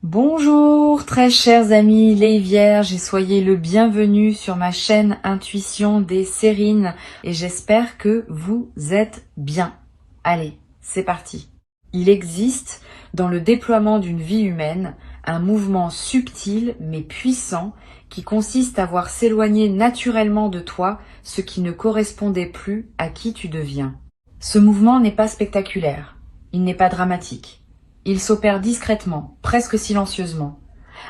Bonjour très chers amis les vierges et soyez le bienvenu sur ma chaîne Intuition des Sérines et j'espère que vous êtes bien. Allez, c'est parti. Il existe dans le déploiement d'une vie humaine un mouvement subtil mais puissant qui consiste à voir s'éloigner naturellement de toi ce qui ne correspondait plus à qui tu deviens. Ce mouvement n'est pas spectaculaire, il n'est pas dramatique. Il s'opère discrètement, presque silencieusement,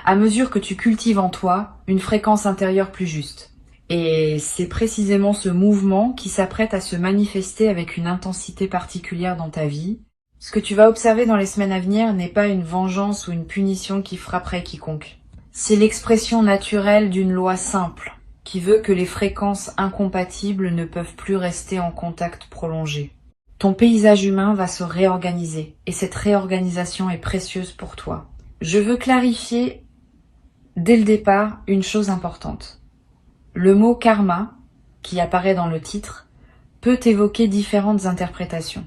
à mesure que tu cultives en toi une fréquence intérieure plus juste. Et c'est précisément ce mouvement qui s'apprête à se manifester avec une intensité particulière dans ta vie. Ce que tu vas observer dans les semaines à venir n'est pas une vengeance ou une punition qui frapperait quiconque. C'est l'expression naturelle d'une loi simple, qui veut que les fréquences incompatibles ne peuvent plus rester en contact prolongé. Ton paysage humain va se réorganiser et cette réorganisation est précieuse pour toi. Je veux clarifier dès le départ une chose importante. Le mot karma, qui apparaît dans le titre, peut évoquer différentes interprétations.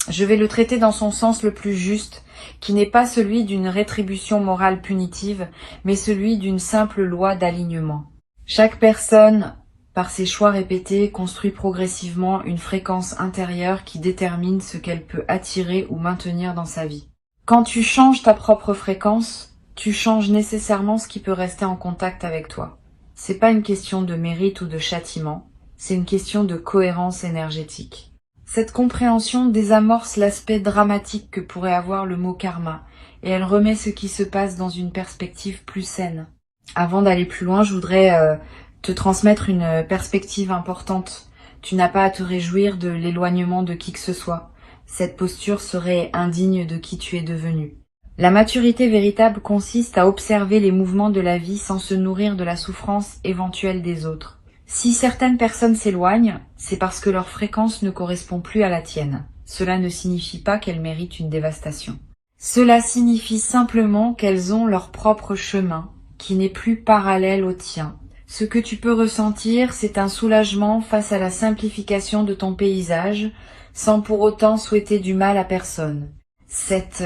Je vais le traiter dans son sens le plus juste, qui n'est pas celui d'une rétribution morale punitive, mais celui d'une simple loi d'alignement. Chaque personne, par ses choix répétés, construit progressivement une fréquence intérieure qui détermine ce qu'elle peut attirer ou maintenir dans sa vie. Quand tu changes ta propre fréquence, tu changes nécessairement ce qui peut rester en contact avec toi. C'est pas une question de mérite ou de châtiment, c'est une question de cohérence énergétique. Cette compréhension désamorce l'aspect dramatique que pourrait avoir le mot karma, et elle remet ce qui se passe dans une perspective plus saine. Avant d'aller plus loin, je voudrais te transmettre une perspective importante. Tu n'as pas à te réjouir de l'éloignement de qui que ce soit. Cette posture serait indigne de qui tu es devenu. La maturité véritable consiste à observer les mouvements de la vie sans se nourrir de la souffrance éventuelle des autres. Si certaines personnes s'éloignent, c'est parce que leur fréquence ne correspond plus à la tienne. Cela ne signifie pas qu'elles méritent une dévastation. Cela signifie simplement qu'elles ont leur propre chemin, qui n'est plus parallèle au tien. Ce que tu peux ressentir, c'est un soulagement face à la simplification de ton paysage, sans pour autant souhaiter du mal à personne. Cette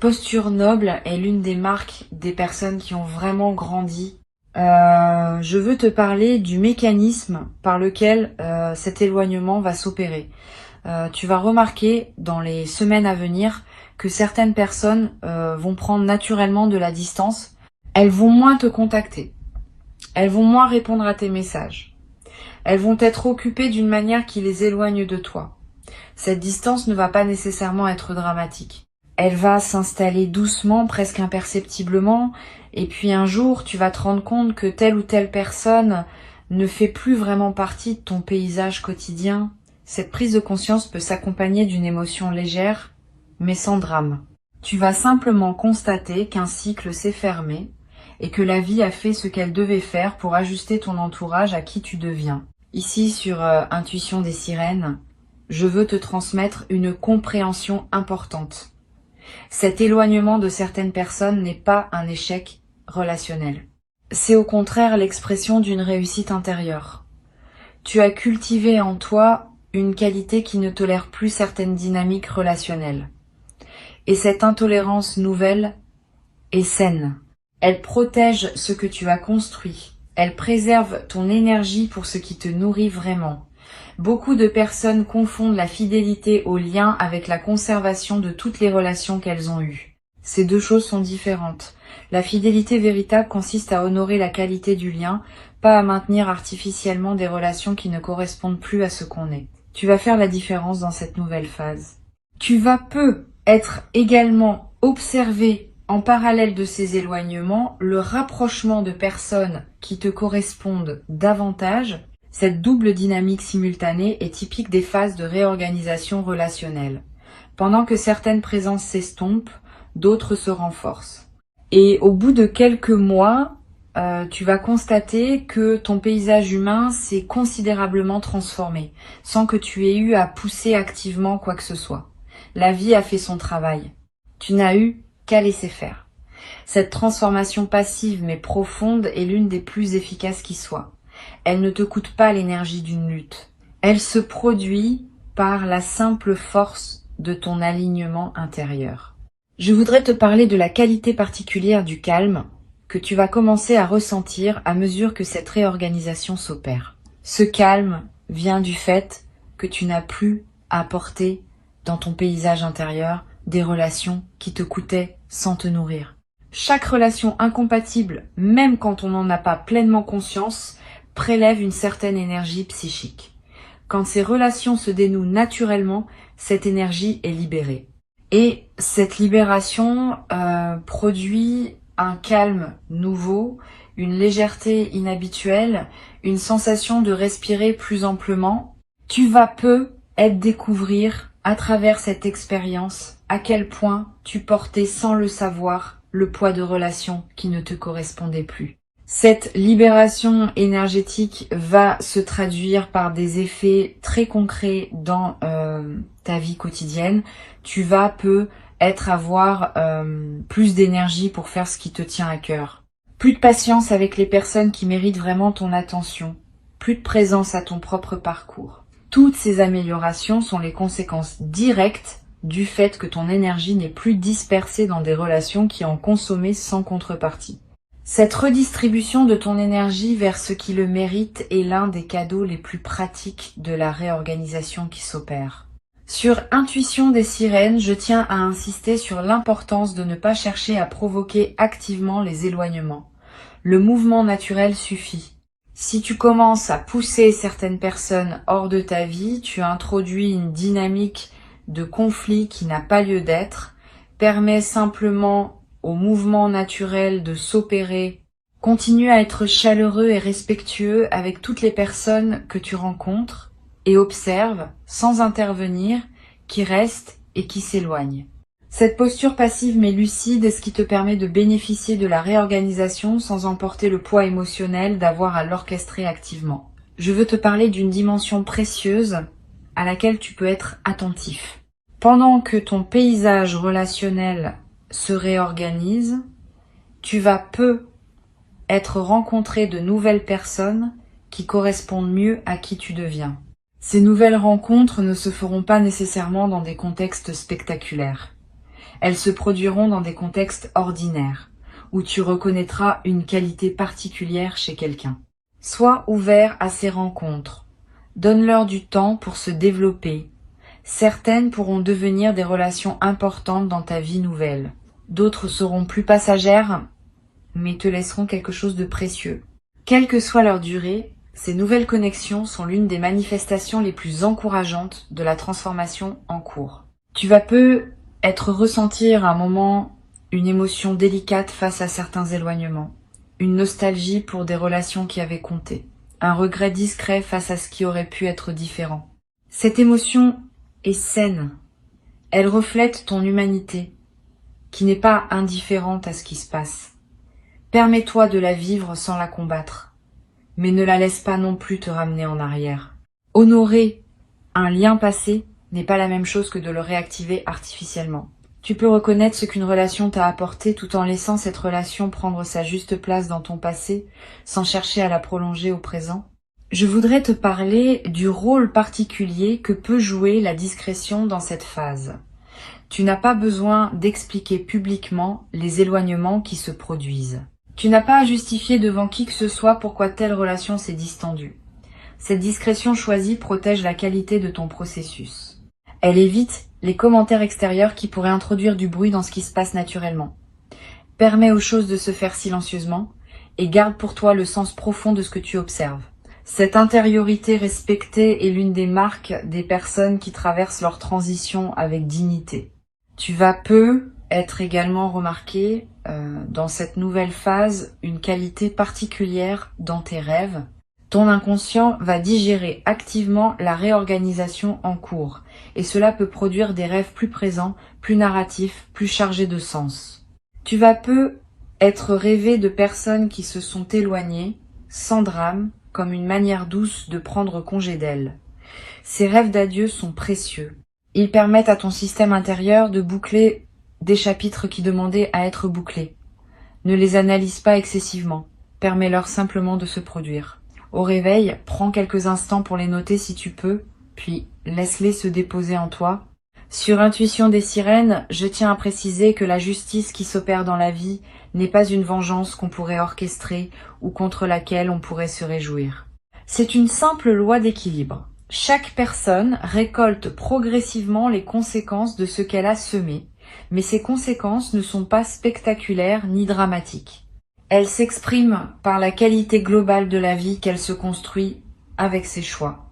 posture noble est l'une des marques des personnes qui ont vraiment grandi. Je veux te parler du mécanisme par lequel cet éloignement va s'opérer. Tu vas remarquer dans les semaines à venir que certaines personnes vont prendre naturellement de la distance. Elles vont moins te contacter. Elles vont moins répondre à tes messages. Elles vont être occupées d'une manière qui les éloigne de toi. Cette distance ne va pas nécessairement être dramatique. Elle va s'installer doucement, presque imperceptiblement, et puis un jour, tu vas te rendre compte que telle ou telle personne ne fait plus vraiment partie de ton paysage quotidien. Cette prise de conscience peut s'accompagner d'une émotion légère, mais sans drame. Tu vas simplement constater qu'un cycle s'est fermé, et que la vie a fait ce qu'elle devait faire pour ajuster ton entourage à qui tu deviens. Ici, sur Intuition des Sirènes, je veux te transmettre une compréhension importante. Cet éloignement de certaines personnes n'est pas un échec relationnel. C'est au contraire l'expression d'une réussite intérieure. Tu as cultivé en toi une qualité qui ne tolère plus certaines dynamiques relationnelles. Et cette intolérance nouvelle est saine. Elle protège ce que tu as construit. Elle préserve ton énergie pour ce qui te nourrit vraiment. Beaucoup de personnes confondent la fidélité au lien avec la conservation de toutes les relations qu'elles ont eues. Ces deux choses sont différentes. La fidélité véritable consiste à honorer la qualité du lien, pas à maintenir artificiellement des relations qui ne correspondent plus à ce qu'on est. Tu vas faire la différence dans cette nouvelle phase. Tu vas être également observé en parallèle de ces éloignements, le rapprochement de personnes qui te correspondent davantage. Cette double dynamique simultanée est typique des phases de réorganisation relationnelle. Pendant que certaines présences s'estompent, d'autres se renforcent. Et au bout de quelques mois, tu vas constater que ton paysage humain s'est considérablement transformé, sans que tu aies eu à pousser activement quoi que ce soit. La vie a fait son travail. Tu n'as eu qu'à laisser faire. Cette transformation passive mais profonde est l'une des plus efficaces qui soit. Elle ne te coûte pas l'énergie d'une lutte. Elle se produit par la simple force de ton alignement intérieur. Je voudrais te parler de la qualité particulière du calme que tu vas commencer à ressentir à mesure que cette réorganisation s'opère. Ce calme vient du fait que tu n'as plus à porter dans ton paysage intérieur des relations qui te coûtaient sans te nourrir. Chaque relation incompatible, même quand on n'en a pas pleinement conscience, prélève une certaine énergie psychique. Quand ces relations se dénouent naturellement, cette énergie est libérée. Et cette libération produit un calme nouveau, une légèreté inhabituelle, une sensation de respirer plus amplement. Tu vas peu être découvrir à travers cette expérience à quel point tu portais sans le savoir le poids de relations qui ne te correspondaient plus. Cette libération énergétique va se traduire par des effets très concrets dans ta vie quotidienne. Tu vas avoir plus d'énergie pour faire ce qui te tient à cœur. Plus de patience avec les personnes qui méritent vraiment ton attention. Plus de présence à ton propre parcours. Toutes ces améliorations sont les conséquences directes du fait que ton énergie n'est plus dispersée dans des relations qui en consommaient sans contrepartie. Cette redistribution de ton énergie vers ce qui le mérite est l'un des cadeaux les plus pratiques de la réorganisation qui s'opère. Sur Intuition des sirènes, je tiens à insister sur l'importance de ne pas chercher à provoquer activement les éloignements. Le mouvement naturel suffit. Si tu commences à pousser certaines personnes hors de ta vie, tu introduis une dynamique de conflit qui n'a pas lieu d'être, permet simplement au mouvement naturel de s'opérer. Continue à être chaleureux et respectueux avec toutes les personnes que tu rencontres et observe, sans intervenir, qui restent et qui s'éloignent. Cette posture passive mais lucide est ce qui te permet de bénéficier de la réorganisation sans emporter le poids émotionnel d'avoir à l'orchestrer activement. Je veux te parler d'une dimension précieuse à laquelle tu peux être attentif. Pendant que ton paysage relationnel se réorganise, tu vas peu être rencontré de nouvelles personnes qui correspondent mieux à qui tu deviens. Ces nouvelles rencontres ne se feront pas nécessairement dans des contextes spectaculaires. Elles se produiront dans des contextes ordinaires, où tu reconnaîtras une qualité particulière chez quelqu'un. Sois ouvert à ces rencontres. Donne-leur du temps pour se développer. Certaines pourront devenir des relations importantes dans ta vie nouvelle. D'autres seront plus passagères, mais te laisseront quelque chose de précieux. Quelle que soit leur durée, ces nouvelles connexions sont l'une des manifestations les plus encourageantes de la transformation en cours. Tu vas ressentir à un moment une émotion délicate face à certains éloignements, une nostalgie pour des relations qui avaient compté, un regret discret face à ce qui aurait pu être différent. Cette émotion est saine. Elle reflète ton humanité, qui n'est pas indifférente à ce qui se passe. Permets-toi de la vivre sans la combattre, mais ne la laisse pas non plus te ramener en arrière. Honorer un lien passé n'est pas la même chose que de le réactiver artificiellement. Tu peux reconnaître ce qu'une relation t'a apporté tout en laissant cette relation prendre sa juste place dans ton passé, sans chercher à la prolonger au présent. Je voudrais te parler du rôle particulier que peut jouer la discrétion dans cette phase. Tu n'as pas besoin d'expliquer publiquement les éloignements qui se produisent. Tu n'as pas à justifier devant qui que ce soit pourquoi telle relation s'est distendue. Cette discrétion choisie protège la qualité de ton processus. Elle évite les commentaires extérieurs qui pourraient introduire du bruit dans ce qui se passe naturellement. Permet aux choses de se faire silencieusement et garde pour toi le sens profond de ce que tu observes. Cette intériorité respectée est l'une des marques des personnes qui traversent leur transition avec dignité. Tu vas être également remarqué dans cette nouvelle phase une qualité particulière dans tes rêves. Ton inconscient va digérer activement la réorganisation en cours et cela peut produire des rêves plus présents, plus narratifs, plus chargés de sens. Tu vas être rêvé de personnes qui se sont éloignées, sans drame, comme une manière douce de prendre congé d'elles. Ces rêves d'adieu sont précieux. Ils permettent à ton système intérieur de boucler des chapitres qui demandaient à être bouclés. Ne les analyse pas excessivement, permets-leur simplement de se produire. Au réveil, prends quelques instants pour les noter si tu peux, puis laisse-les se déposer en toi. Sur Intuition des sirènes, je tiens à préciser que la justice qui s'opère dans la vie n'est pas une vengeance qu'on pourrait orchestrer ou contre laquelle on pourrait se réjouir. C'est une simple loi d'équilibre. Chaque personne récolte progressivement les conséquences de ce qu'elle a semé, mais ces conséquences ne sont pas spectaculaires ni dramatiques. Elles s'expriment par la qualité globale de la vie qu'elle se construit avec ses choix.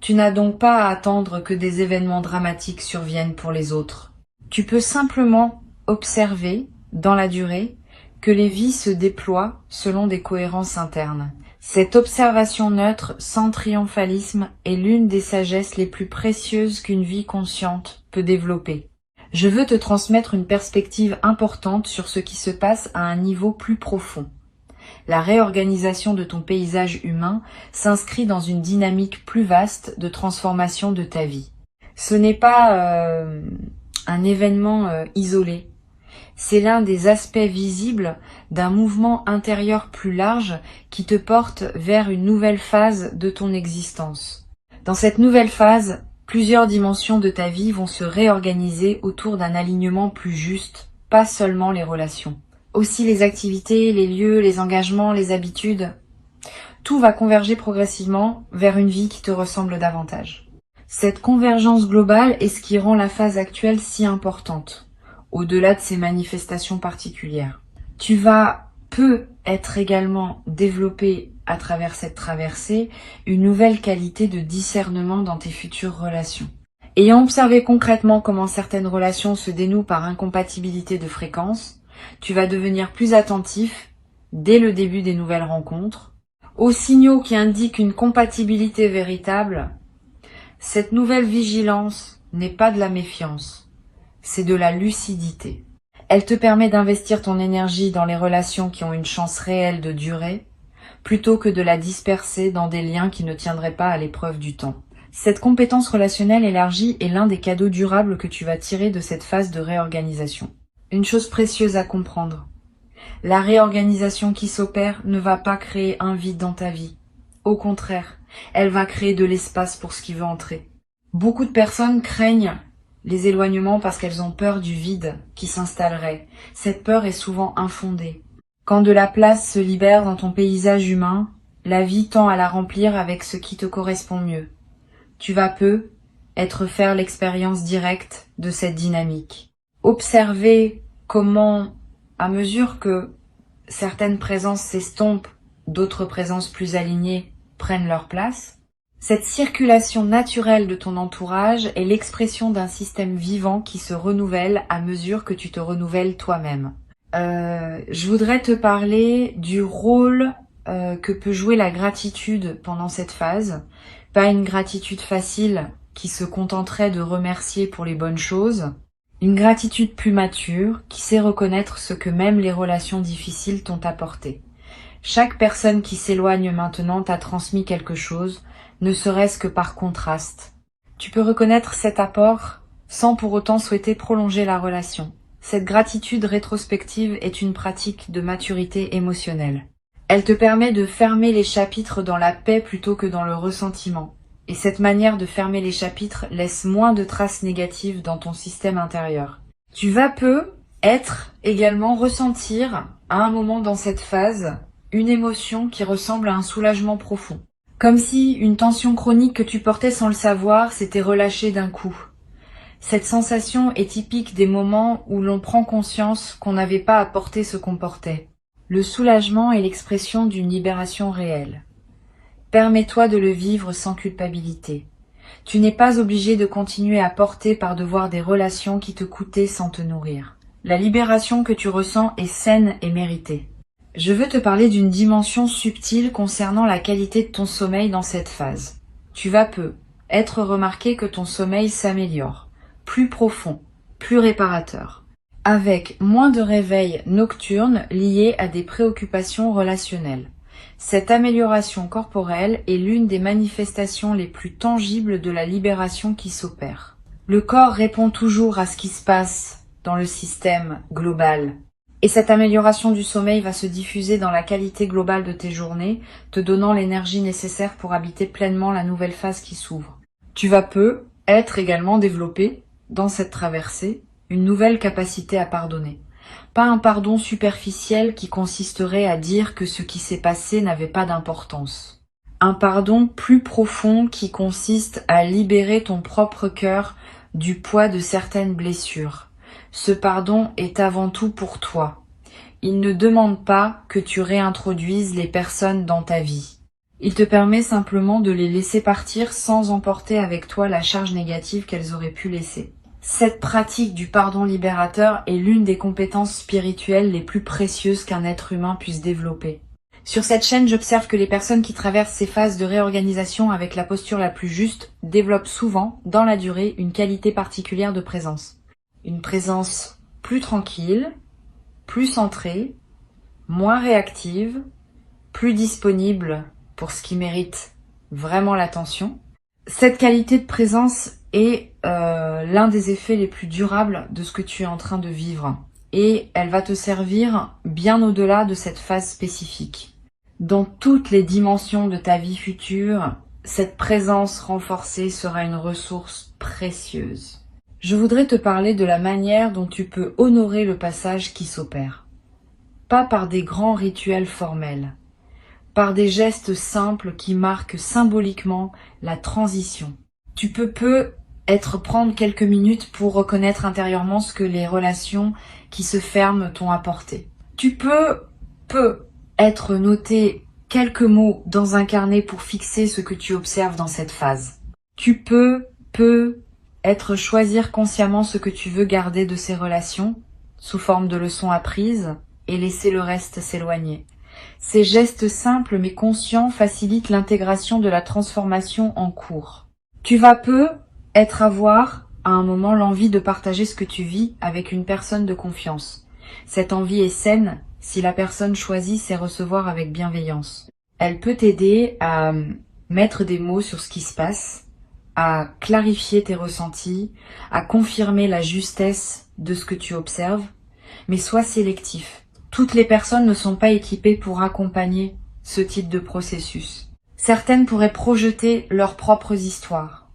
Tu n'as donc pas à attendre que des événements dramatiques surviennent pour les autres. Tu peux simplement observer, dans la durée, que les vies se déploient selon des cohérences internes. Cette observation neutre, sans triomphalisme, est l'une des sagesses les plus précieuses qu'une vie consciente peut développer. Je veux te transmettre une perspective importante sur ce qui se passe à un niveau plus profond. La réorganisation de ton paysage humain s'inscrit dans une dynamique plus vaste de transformation de ta vie. Ce n'est pas un événement isolé. C'est l'un des aspects visibles d'un mouvement intérieur plus large qui te porte vers une nouvelle phase de ton existence. Dans cette nouvelle phase, plusieurs dimensions de ta vie vont se réorganiser autour d'un alignement plus juste, pas seulement les relations. Aussi les activités, les lieux, les engagements, les habitudes. Tout va converger progressivement vers une vie qui te ressemble davantage. Cette convergence globale est ce qui rend la phase actuelle si importante, au-delà de ses manifestations particulières. Tu vas être également développé à travers cette traversée une nouvelle qualité de discernement dans tes futures relations. Ayant observé concrètement comment certaines relations se dénouent par incompatibilité de fréquence, tu vas devenir plus attentif, dès le début des nouvelles rencontres, aux signaux qui indiquent une compatibilité véritable. Cette nouvelle vigilance n'est pas de la méfiance, c'est de la lucidité. Elle te permet d'investir ton énergie dans les relations qui ont une chance réelle de durer, plutôt que de la disperser dans des liens qui ne tiendraient pas à l'épreuve du temps. Cette compétence relationnelle élargie est l'un des cadeaux durables que tu vas tirer de cette phase de réorganisation. Une chose précieuse à comprendre. La réorganisation qui s'opère ne va pas créer un vide dans ta vie. Au contraire, elle va créer de l'espace pour ce qui veut entrer. Beaucoup de personnes craignent les éloignements parce qu'elles ont peur du vide qui s'installerait. Cette peur est souvent infondée. Quand de la place se libère dans ton paysage humain, la vie tend à la remplir avec ce qui te correspond mieux. Tu vas faire l'expérience directe de cette dynamique. Observer comment, à mesure que certaines présences s'estompent, d'autres présences plus alignées prennent leur place. Cette circulation naturelle de ton entourage est l'expression d'un système vivant qui se renouvelle à mesure que tu te renouvelles toi-même. Je voudrais te parler du rôle que peut jouer la gratitude pendant cette phase. Pas une gratitude facile qui se contenterait de remercier pour les bonnes choses. Une gratitude plus mature qui sait reconnaître ce que même les relations difficiles t'ont apporté. Chaque personne qui s'éloigne maintenant t'a transmis quelque chose, ne serait-ce que par contraste. Tu peux reconnaître cet apport sans pour autant souhaiter prolonger la relation. Cette gratitude rétrospective est une pratique de maturité émotionnelle. Elle te permet de fermer les chapitres dans la paix plutôt que dans le ressentiment. Et cette manière de fermer les chapitres laisse moins de traces négatives dans ton système intérieur. Tu vas également ressentir, à un moment dans cette phase, une émotion qui ressemble à un soulagement profond. Comme si une tension chronique que tu portais sans le savoir s'était relâchée d'un coup. Cette sensation est typique des moments où l'on prend conscience qu'on n'avait pas à porter ce qu'on portait. Le soulagement est l'expression d'une libération réelle. Permets-toi de le vivre sans culpabilité. Tu n'es pas obligé de continuer à porter par devoir des relations qui te coûtaient sans te nourrir. La libération que tu ressens est saine et méritée. Je veux te parler d'une dimension subtile concernant la qualité de ton sommeil dans cette phase. Tu vas être remarqué que ton sommeil s'améliore, plus profond, plus réparateur, avec moins de réveils nocturnes liés à des préoccupations relationnelles. Cette amélioration corporelle est l'une des manifestations les plus tangibles de la libération qui s'opère. Le corps répond toujours à ce qui se passe dans le système global. Et cette amélioration du sommeil va se diffuser dans la qualité globale de tes journées, te donnant l'énergie nécessaire pour habiter pleinement la nouvelle phase qui s'ouvre. Tu vas être également développé dans cette traversée, une nouvelle capacité à pardonner. Pas un pardon superficiel qui consisterait à dire que ce qui s'est passé n'avait pas d'importance. Un pardon plus profond qui consiste à libérer ton propre cœur du poids de certaines blessures. Ce pardon est avant tout pour toi. Il ne demande pas que tu réintroduises les personnes dans ta vie. Il te permet simplement de les laisser partir sans emporter avec toi la charge négative qu'elles auraient pu laisser. Cette pratique du pardon libérateur est l'une des compétences spirituelles les plus précieuses qu'un être humain puisse développer. Sur cette chaîne, j'observe que les personnes qui traversent ces phases de réorganisation avec la posture la plus juste développent souvent, dans la durée, une qualité particulière de présence. Une présence plus tranquille, plus centrée, moins réactive, plus disponible pour ce qui mérite vraiment l'attention. Cette qualité de présence est l'un des effets les plus durables de ce que tu es en train de vivre. Et elle va te servir bien au-delà de cette phase spécifique. Dans toutes les dimensions de ta vie future, cette présence renforcée sera une ressource précieuse. Je voudrais te parler de la manière dont tu peux honorer le passage qui s'opère. Pas par des grands rituels formels, par des gestes simples qui marquent symboliquement la transition. Tu peux prendre quelques minutes pour reconnaître intérieurement ce que les relations qui se ferment t'ont apporté. Tu peux être noté quelques mots dans un carnet pour fixer ce que tu observes dans cette phase. Tu peux choisir consciemment ce que tu veux garder de ces relations sous forme de leçons apprises et laisser le reste s'éloigner. Ces gestes simples mais conscients facilitent l'intégration de la transformation en cours. Tu vas avoir à un moment l'envie de partager ce que tu vis avec une personne de confiance. Cette envie est saine si la personne choisit sait recevoir avec bienveillance. Elle peut t'aider à mettre des mots sur ce qui se passe, à clarifier tes ressentis, à confirmer la justesse de ce que tu observes, mais sois sélectif. Toutes les personnes ne sont pas équipées pour accompagner ce type de processus. Certaines pourraient projeter leurs propres histoires.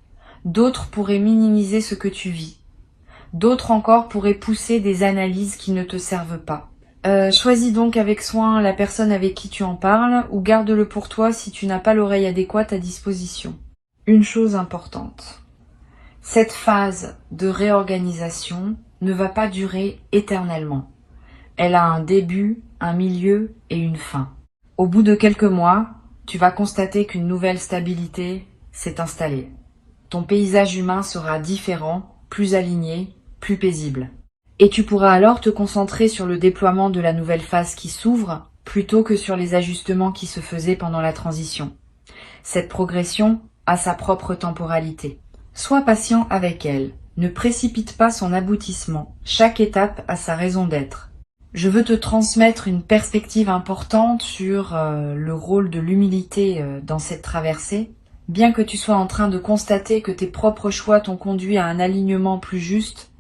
D'autres pourraient minimiser ce que tu vis. D'autres encore pourraient pousser des analyses qui ne te servent pas. Choisis donc avec soin la personne avec qui tu en parles ou garde-le pour toi si tu n'as pas l'oreille adéquate à disposition. Une chose importante. Cette phase de réorganisation ne va pas durer éternellement. Elle a un début, un milieu et une fin. Au bout de quelques mois, tu vas constater qu'une nouvelle stabilité s'est installée. Ton paysage humain sera différent, plus aligné, plus paisible. Et tu pourras alors te concentrer sur le déploiement de la nouvelle phase qui s'ouvre, plutôt que sur les ajustements qui se faisaient pendant la transition. Cette progression a sa propre temporalité. Sois patient avec elle. Ne précipite pas son aboutissement. Chaque étape a sa raison d'être. Je veux te transmettre une perspective importante sur le rôle de l'humilité dans cette traversée. Bien que tu sois en train de constater que tes propres choix t'ont conduit à un alignement plus juste,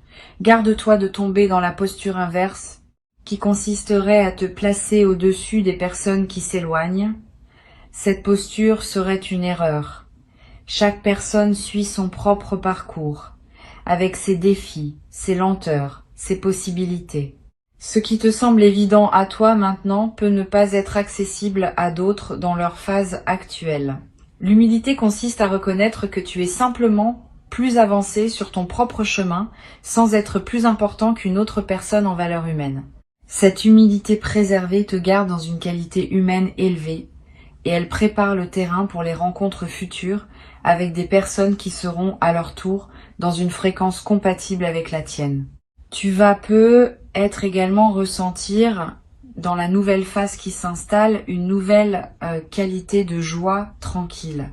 garde-toi de tomber dans la posture inverse, qui consisterait à te placer au-dessus des personnes qui s'éloignent. Cette posture serait une erreur. Chaque personne suit son propre parcours, avec ses défis, ses lenteurs, ses possibilités. Ce qui te semble évident à toi maintenant peut ne pas être accessible à d'autres dans leur phase actuelle. L'humilité consiste à reconnaître que tu es simplement plus avancé sur ton propre chemin sans être plus important qu'une autre personne en valeur humaine. Cette humilité préservée te garde dans une qualité humaine élevée et elle prépare le terrain pour les rencontres futures avec des personnes qui seront à leur tour dans une fréquence compatible avec la tienne. Tu vas être également ressentir dans la nouvelle phase qui s'installe une nouvelle qualité de joie tranquille.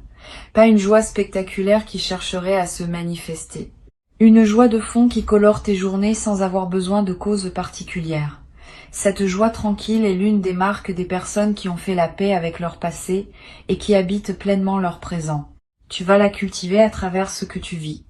Pas une joie spectaculaire qui chercherait à se manifester. Une joie de fond qui colore tes journées sans avoir besoin de causes particulières. Cette joie tranquille est l'une des marques des personnes qui ont fait la paix avec leur passé et qui habitent pleinement leur présent. Tu vas la cultiver à travers ce que tu vis.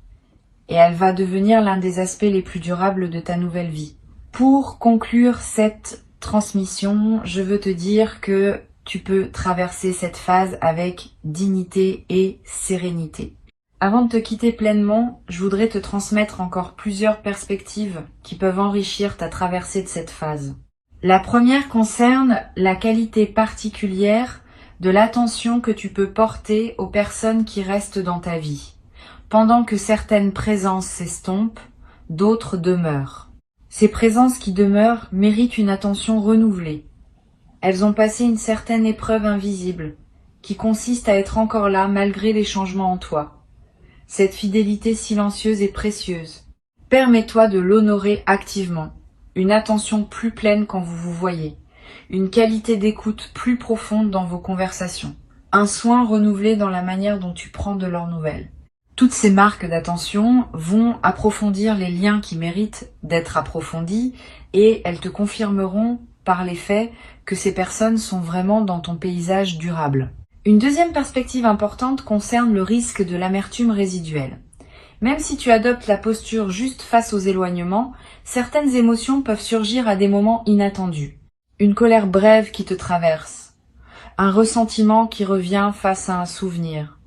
Et elle va devenir l'un des aspects les plus durables de ta nouvelle vie. Pour conclure cette transmission, je veux te dire que tu peux traverser cette phase avec dignité et sérénité. Avant de te quitter pleinement, je voudrais te transmettre encore plusieurs perspectives qui peuvent enrichir ta traversée de cette phase. La première concerne la qualité particulière de l'attention que tu peux porter aux personnes qui restent dans ta vie. Pendant que certaines présences s'estompent, d'autres demeurent. Ces présences qui demeurent méritent une attention renouvelée. Elles ont passé une certaine épreuve invisible, qui consiste à être encore là malgré les changements en toi. Cette fidélité silencieuse est précieuse. Permets-toi de l'honorer activement. Une attention plus pleine quand vous vous voyez. Une qualité d'écoute plus profonde dans vos conversations. Un soin renouvelé dans la manière dont tu prends de leurs nouvelles. Toutes ces marques d'attention vont approfondir les liens qui méritent d'être approfondis et elles te confirmeront par les faits que ces personnes sont vraiment dans ton paysage durable. Une deuxième perspective importante concerne le risque de l'amertume résiduelle. Même si tu adoptes la posture juste face aux éloignements, certaines émotions peuvent surgir à des moments inattendus. Une colère brève qui te traverse, un ressentiment qui revient face à un souvenir,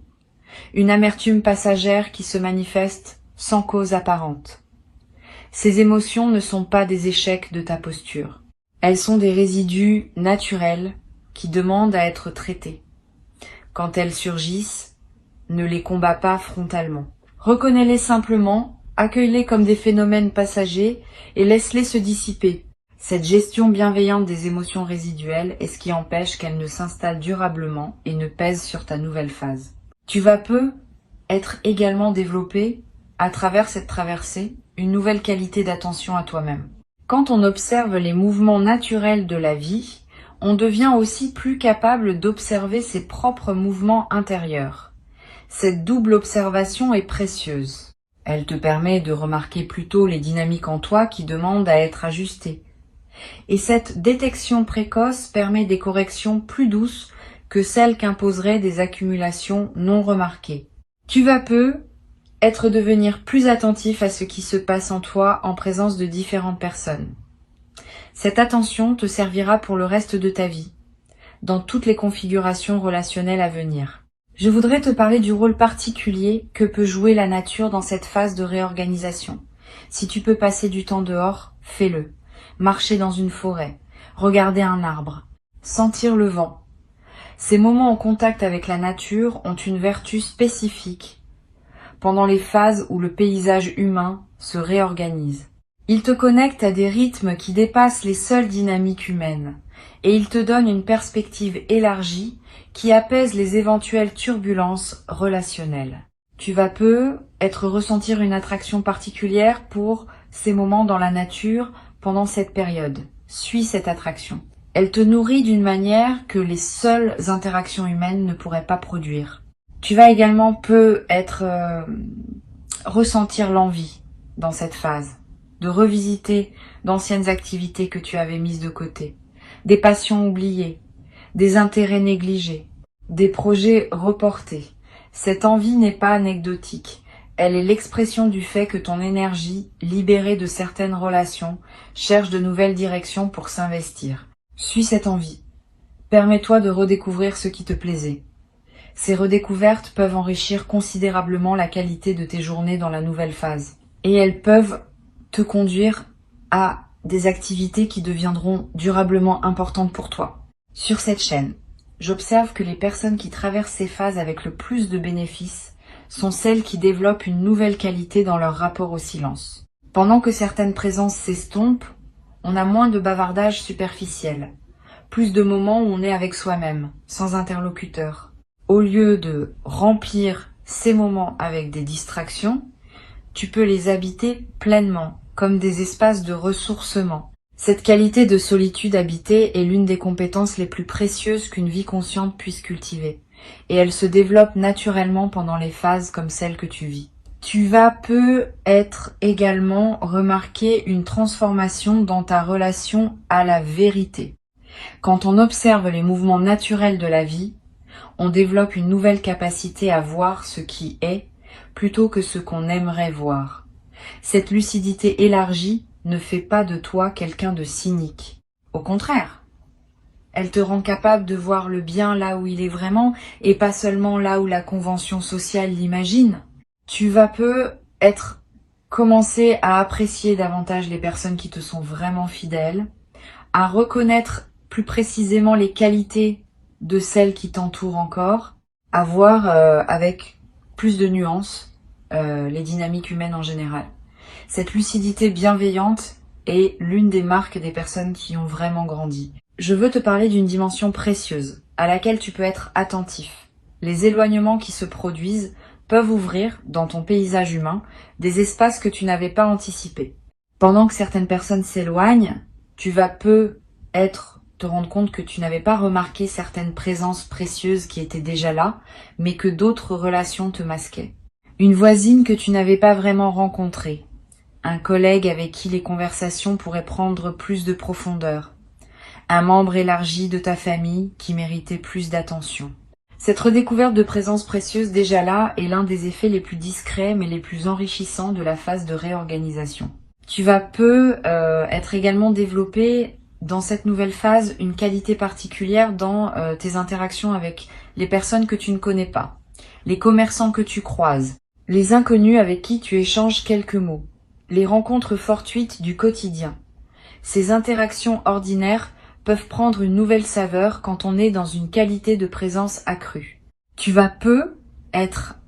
une amertume passagère qui se manifeste sans cause apparente. Ces émotions ne sont pas des échecs de ta posture. Elles sont des résidus naturels qui demandent à être traités. Quand elles surgissent, ne les combats pas frontalement. Reconnais-les simplement, accueille-les comme des phénomènes passagers et laisse-les se dissiper. Cette gestion bienveillante des émotions résiduelles est ce qui empêche qu'elles ne s'installent durablement et ne pèsent sur ta nouvelle phase. Tu vas peu être également développé, à travers cette traversée, une nouvelle qualité d'attention à toi-même. Quand on observe les mouvements naturels de la vie, on devient aussi plus capable d'observer ses propres mouvements intérieurs. Cette double observation est précieuse. Elle te permet de remarquer plutôt les dynamiques en toi qui demandent à être ajustées. Et cette détection précoce permet des corrections plus douces que celles qu'imposeraient des accumulations non remarquées. Tu vas peu devenir plus attentif à ce qui se passe en toi en présence de différentes personnes. Cette attention te servira pour le reste de ta vie, dans toutes les configurations relationnelles à venir. Je voudrais te parler du rôle particulier que peut jouer la nature dans cette phase de réorganisation. Si tu peux passer du temps dehors, fais-le. Marcher dans une forêt, regarder un arbre, sentir le vent. Ces moments en contact avec la nature ont une vertu spécifique pendant les phases où le paysage humain se réorganise. Ils te connectent à des rythmes qui dépassent les seules dynamiques humaines et ils te donnent une perspective élargie qui apaise les éventuelles turbulences relationnelles. Tu vas peu ressentir une attraction particulière pour ces moments dans la nature pendant cette période. Suis cette attraction. Elle te nourrit d'une manière que les seules interactions humaines ne pourraient pas produire. Tu vas également ressentir l'envie dans cette phase, de revisiter d'anciennes activités que tu avais mises de côté, des passions oubliées, des intérêts négligés, des projets reportés. Cette envie n'est pas anecdotique, elle est l'expression du fait que ton énergie, libérée de certaines relations, cherche de nouvelles directions pour s'investir. Suis cette envie. Permets-toi de redécouvrir ce qui te plaisait. Ces redécouvertes peuvent enrichir considérablement la qualité de tes journées dans la nouvelle phase. Et elles peuvent te conduire à des activités qui deviendront durablement importantes pour toi. Sur cette chaîne, j'observe que les personnes qui traversent ces phases avec le plus de bénéfices sont celles qui développent une nouvelle qualité dans leur rapport au silence. Pendant que certaines présences s'estompent, on a moins de bavardage superficiel, plus de moments où on est avec soi-même, sans interlocuteur. Au lieu de remplir ces moments avec des distractions, tu peux les habiter pleinement, comme des espaces de ressourcement. Cette qualité de solitude habitée est l'une des compétences les plus précieuses qu'une vie consciente puisse cultiver, et elle se développe naturellement pendant les phases comme celle que tu vis. Tu vas peu également remarquer une transformation dans ta relation à la vérité. Quand on observe les mouvements naturels de la vie, on développe une nouvelle capacité à voir ce qui est plutôt que ce qu'on aimerait voir. Cette lucidité élargie ne fait pas de toi quelqu'un de cynique. Au contraire, elle te rend capable de voir le bien là où il est vraiment et pas seulement là où la convention sociale l'imagine. Tu vas commencer à apprécier davantage les personnes qui te sont vraiment fidèles, à reconnaître plus précisément les qualités de celles qui t'entourent encore, à voir avec plus de nuances les dynamiques humaines en général. Cette lucidité bienveillante est l'une des marques des personnes qui ont vraiment grandi. Je veux te parler d'une dimension précieuse, à laquelle tu peux être attentif. Les éloignements qui se produisent peuvent ouvrir, dans ton paysage humain, des espaces que tu n'avais pas anticipés. Pendant que certaines personnes s'éloignent, tu vas te rendre compte que tu n'avais pas remarqué certaines présences précieuses qui étaient déjà là, mais que d'autres relations te masquaient. Une voisine que tu n'avais pas vraiment rencontrée, un collègue avec qui les conversations pourraient prendre plus de profondeur, un membre élargi de ta famille qui méritait plus d'attention. Cette redécouverte de présence précieuse déjà là est l'un des effets les plus discrets mais les plus enrichissants de la phase de réorganisation. Tu vas être également développé dans cette nouvelle phase une qualité particulière dans tes interactions avec les personnes que tu ne connais pas, les commerçants que tu croises, les inconnus avec qui tu échanges quelques mots, les rencontres fortuites du quotidien. Ces interactions ordinaires peuvent prendre une nouvelle saveur quand on est dans une qualité de présence accrue. Tu vas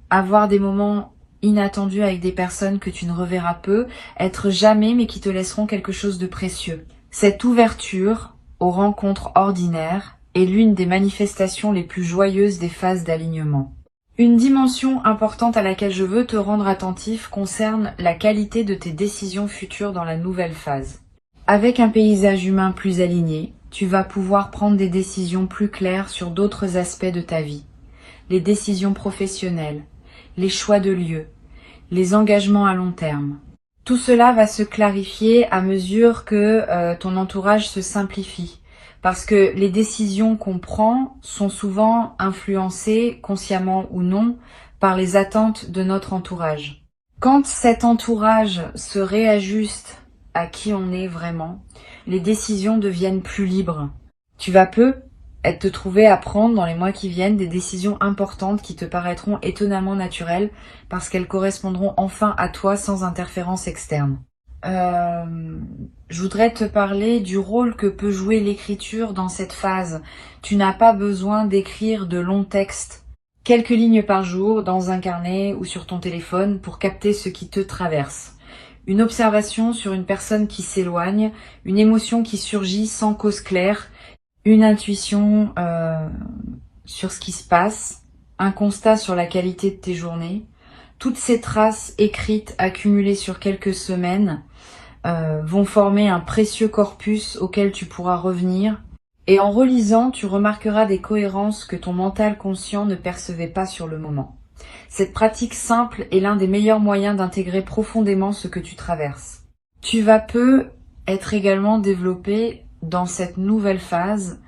avoir des moments inattendus avec des personnes que tu ne reverras peu, être jamais mais qui te laisseront quelque chose de précieux. Cette ouverture aux rencontres ordinaires est l'une des manifestations les plus joyeuses des phases d'alignement. Une dimension importante à laquelle je veux te rendre attentif concerne la qualité de tes décisions futures dans la nouvelle phase. Avec un paysage humain plus aligné, tu vas pouvoir prendre des décisions plus claires sur d'autres aspects de ta vie. Les décisions professionnelles, les choix de lieu, les engagements à long terme. Tout cela va se clarifier à mesure que ton entourage se simplifie. Parce que les décisions qu'on prend sont souvent influencées, consciemment ou non, par les attentes de notre entourage. Quand cet entourage se réajuste à qui on est vraiment, les décisions deviennent plus libres. Tu vas te trouver à prendre dans les mois qui viennent des décisions importantes qui te paraîtront étonnamment naturelles parce qu'elles correspondront enfin à toi sans interférence externe. Je voudrais te parler du rôle que peut jouer l'écriture dans cette phase. Tu n'as pas besoin d'écrire de longs textes, quelques lignes par jour dans un carnet ou sur ton téléphone pour capter ce qui te traverse. Une observation sur une personne qui s'éloigne, une émotion qui surgit sans cause claire, une intuition sur ce qui se passe, un constat sur la qualité de tes journées. Toutes ces traces écrites accumulées sur quelques semaines vont former un précieux corpus auquel tu pourras revenir. Et en relisant, tu remarqueras des cohérences que ton mental conscient ne percevait pas sur le moment. Cette pratique simple est l'un des meilleurs moyens d'intégrer profondément ce que tu traverses. Tu vas être également développé dans cette nouvelle phase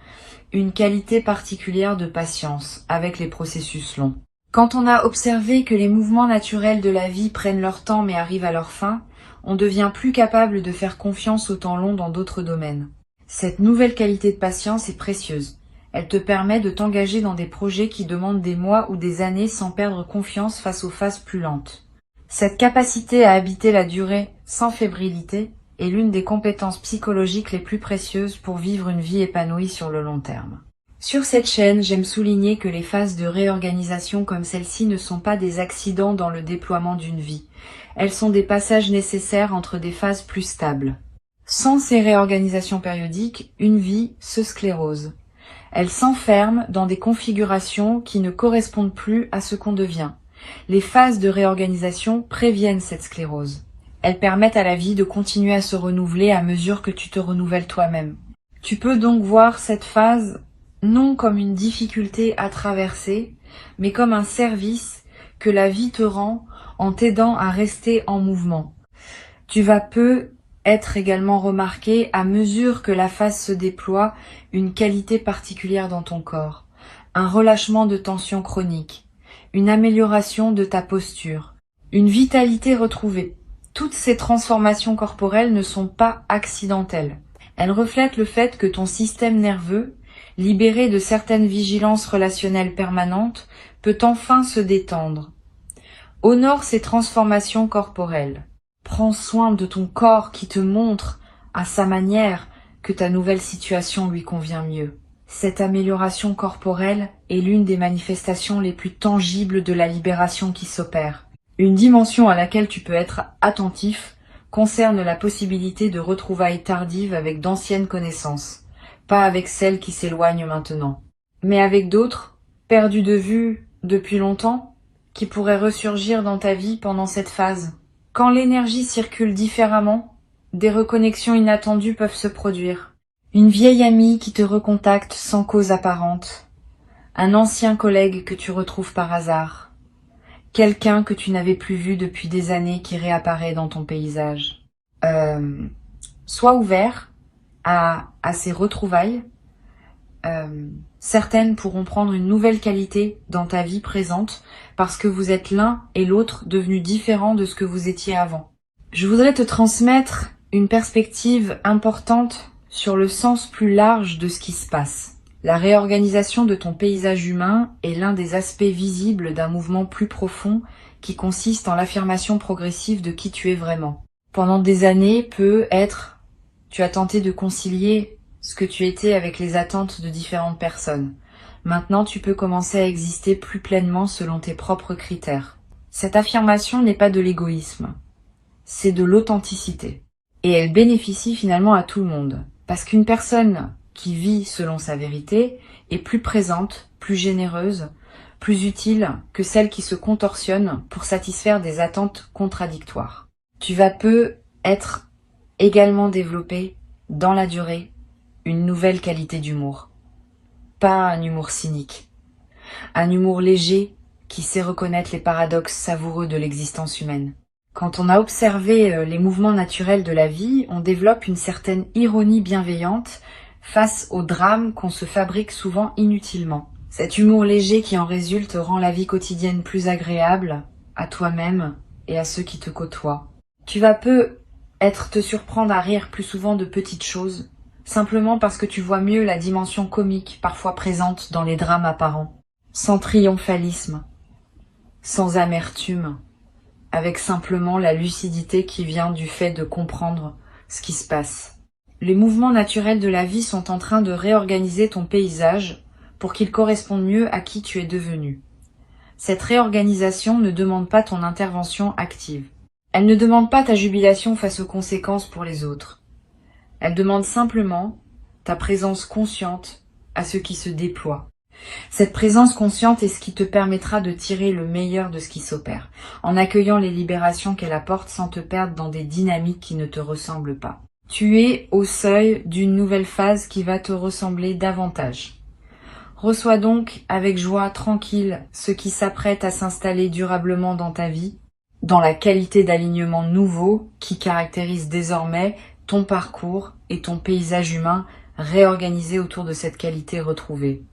une qualité particulière de patience avec les processus longs. Quand on a observé que les mouvements naturels de la vie prennent leur temps mais arrivent à leur fin, on devient plus capable de faire confiance au temps long dans d'autres domaines. Cette nouvelle qualité de patience est précieuse. Elle te permet de t'engager dans des projets qui demandent des mois ou des années sans perdre confiance face aux phases plus lentes. Cette capacité à habiter la durée sans fébrilité est l'une des compétences psychologiques les plus précieuses pour vivre une vie épanouie sur le long terme. Sur cette chaîne, j'aime souligner que les phases de réorganisation comme celle-ci ne sont pas des accidents dans le déploiement d'une vie. Elles sont des passages nécessaires entre des phases plus stables. Sans ces réorganisations périodiques, une vie se sclérose. Elle s'enferme dans des configurations qui ne correspondent plus à ce qu'on devient. Les phases de réorganisation préviennent cette sclérose. Elles permettent à la vie de continuer à se renouveler à mesure que tu te renouvelles toi-même. Tu peux donc voir cette phase non comme une difficulté à traverser, mais comme un service que la vie te rend en t'aidant à rester en mouvement. Tu vas être également remarqué à mesure que la phase se déploie une qualité particulière dans ton corps, un relâchement de tension chronique, une amélioration de ta posture, une vitalité retrouvée. Toutes ces transformations corporelles ne sont pas accidentelles. Elles reflètent le fait que ton système nerveux, libéré de certaines vigilances relationnelles permanentes, peut enfin se détendre. Honore ces transformations corporelles. Prends soin de ton corps qui te montre, à sa manière, que ta nouvelle situation lui convient mieux. Cette amélioration corporelle est l'une des manifestations les plus tangibles de la libération qui s'opère. Une dimension à laquelle tu peux être attentif concerne la possibilité de retrouvailles tardives avec d'anciennes connaissances, pas avec celles qui s'éloignent maintenant, mais avec d'autres, perdues de vue depuis longtemps, qui pourraient ressurgir dans ta vie pendant cette phase. Quand l'énergie circule différemment, des reconnexions inattendues peuvent se produire. Une vieille amie qui te recontacte sans cause apparente, un ancien collègue que tu retrouves par hasard, quelqu'un que tu n'avais plus vu depuis des années qui réapparaît dans ton paysage. Sois ouvert à ces retrouvailles. Certaines pourront prendre une nouvelle qualité dans ta vie présente parce que vous êtes l'un et l'autre devenus différents de ce que vous étiez avant. Je voudrais te transmettre une perspective importante sur le sens plus large de ce qui se passe. La réorganisation de ton paysage humain est l'un des aspects visibles d'un mouvement plus profond qui consiste en l'affirmation progressive de qui tu es vraiment. Pendant des années, tu as tenté de concilier ce que tu étais avec les attentes de différentes personnes. Maintenant, tu peux commencer à exister plus pleinement selon tes propres critères. Cette affirmation n'est pas de l'égoïsme, c'est de l'authenticité. Et elle bénéficie finalement à tout le monde. Parce qu'une personne qui vit selon sa vérité est plus présente, plus généreuse, plus utile que celle qui se contorsionne pour satisfaire des attentes contradictoires. Tu vas être également développé dans la durée une nouvelle qualité d'humour. Pas un humour cynique. Un humour léger qui sait reconnaître les paradoxes savoureux de l'existence humaine. Quand on a observé les mouvements naturels de la vie, on développe une certaine ironie bienveillante face aux drames qu'on se fabrique souvent inutilement. Cet humour léger qui en résulte rend la vie quotidienne plus agréable à toi-même et à ceux qui te côtoient. Tu vas te surprendre à rire plus souvent de petites choses, simplement parce que tu vois mieux la dimension comique parfois présente dans les drames apparents. Sans triomphalisme, sans amertume, avec simplement la lucidité qui vient du fait de comprendre ce qui se passe. Les mouvements naturels de la vie sont en train de réorganiser ton paysage pour qu'il corresponde mieux à qui tu es devenu. Cette réorganisation ne demande pas ton intervention active. Elle ne demande pas ta jubilation face aux conséquences pour les autres. Elle demande simplement ta présence consciente à ce qui se déploie. Cette présence consciente est ce qui te permettra de tirer le meilleur de ce qui s'opère, en accueillant les libérations qu'elle apporte sans te perdre dans des dynamiques qui ne te ressemblent pas. Tu es au seuil d'une nouvelle phase qui va te ressembler davantage. Reçois donc avec joie tranquille ce qui s'apprête à s'installer durablement dans ta vie, dans la qualité d'alignement nouveau qui caractérise désormais ton parcours et ton paysage humain réorganisé autour de cette qualité retrouvée.